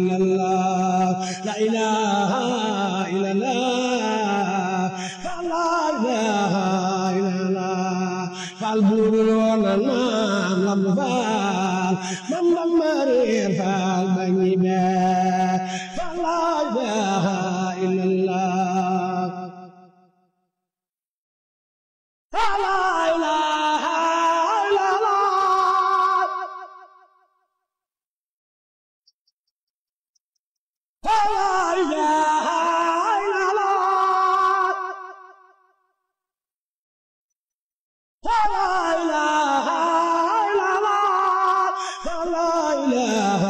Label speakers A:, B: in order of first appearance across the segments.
A: إلا الله لا إله إلا الله لا إله إلا الله فالبرون النام لم فال من مرير فالبني فلا إله إلا الله فلا إله إلا الله فلا إله إلا الله فلا إله إلا الله فلا إله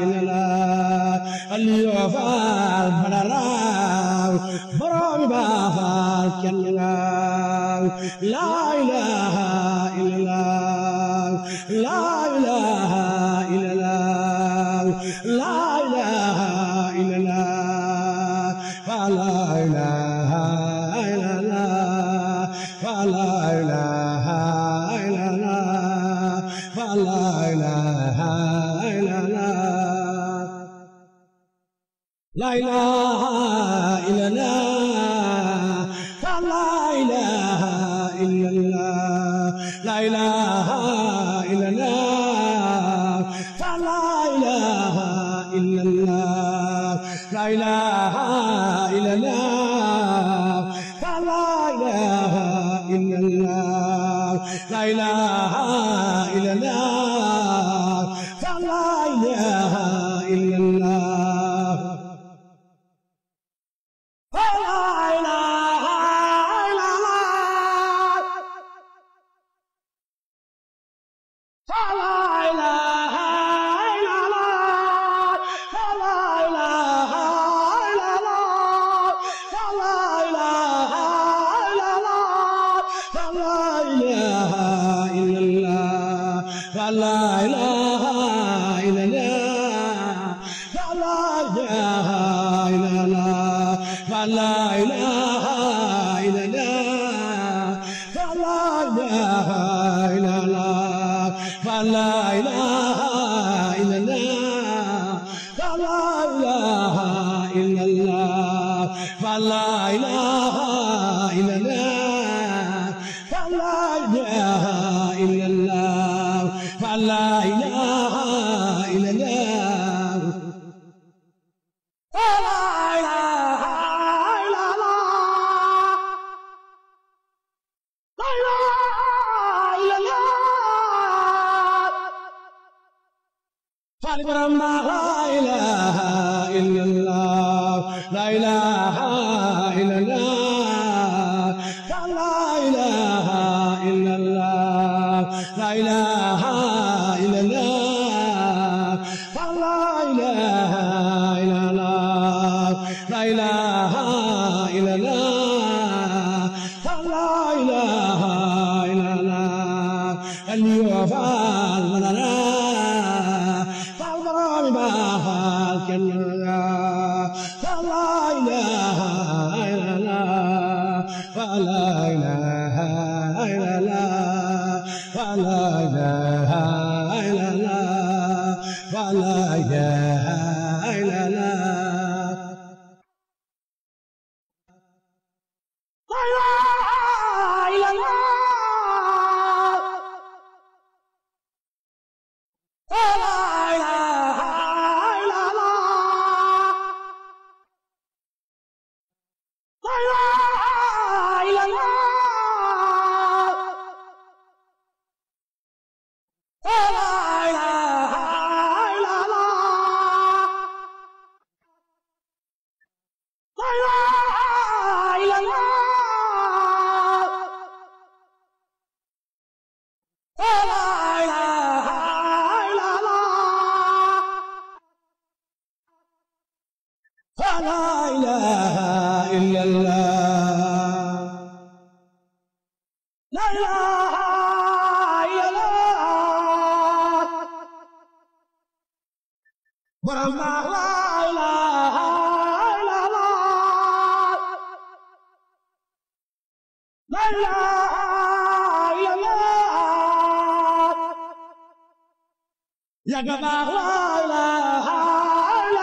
A: إلا الله اليوفال برراو برام بافال كنغاو لا إله إلا الله لا إله إلا الله لا إله إلا الله فلا إله إلا الله فلا إله إلا الله فلا إله إلا الله لا إله إلا الله فلا إله إلا الله لا إله إلا الله فلا إله إلا الله لا إله إلا الله فلا إله إلا الله لا إله إلا الله فلا إله إلا الله فلا إله إلا الله فلا إله إلا الله فلا إله إلا الله فلا إله إلا الله فلا إله إلا الله فلا إله إلا الله فلا إله إلا الله فلا إله إلا الله فلا إله إلا الله فلا إله إلا الله فلا إله إلا الله فلا إله إلا الله فلا إله إلا الله فلا إله إلا الله فلا إله إلا الله لا إله إلا الله فالبرم لا إله إلا الله لا إله إلا الله فلا إله إلا الله لا إله إلا الله فلا إله إلا الله لا إله إلا الله فلا إله إلا الله اليوفال مننا فالبرام بافال كنغا فلا إله إلا الله فلا إله إلا الله فلا إله إلا الله فلا إله إلا الله لا إله إلا الله فلا إله إلا الله لا إله إلا الله فلا إله إلا الله لا إله إلا الله فلا إله إلا الله فلا إله إلا الله لا إله إلا الله برم لا إله إلا الله لا إله إلا الله يا جماعة لا إله إلا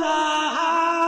A: la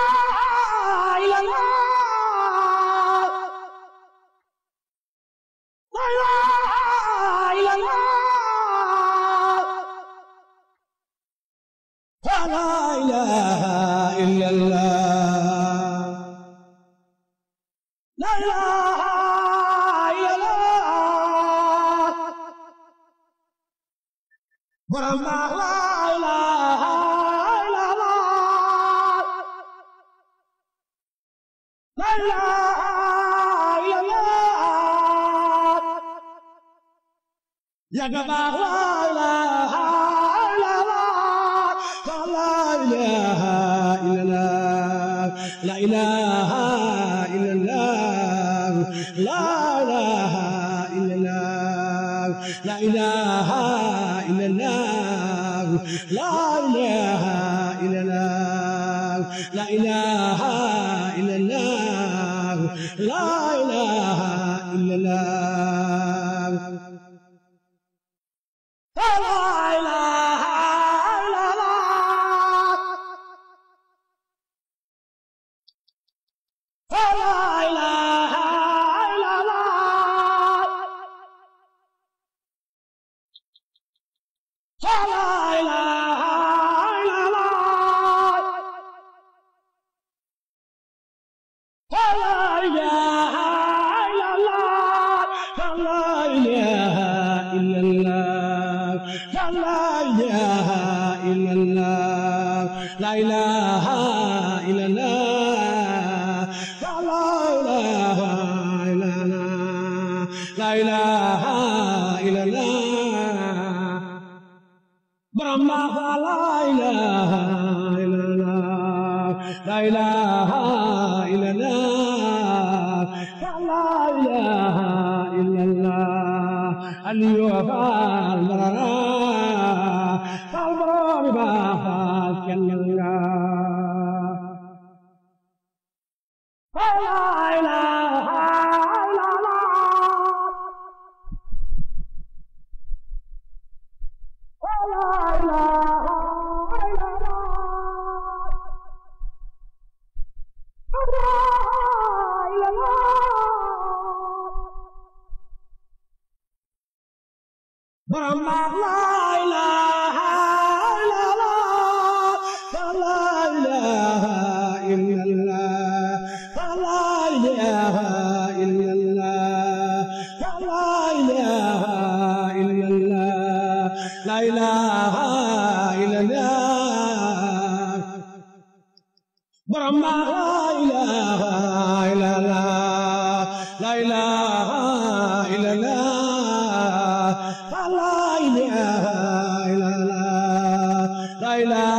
A: borom baax la ilaha illallah la ilaha illallah yaga baax la ilaha illallah la ilaha illallah la ilaha illallah la ilaha illallah la ilaha illallah la ilaha illallah la ilaha illallah la ilaha illallah La ilaha illallah, la ilaha illallah, la ilaha illallah, Brahma la ilaha illallah, la ilaha illallah, la ilaha illallah, Aliyu al-Marara, la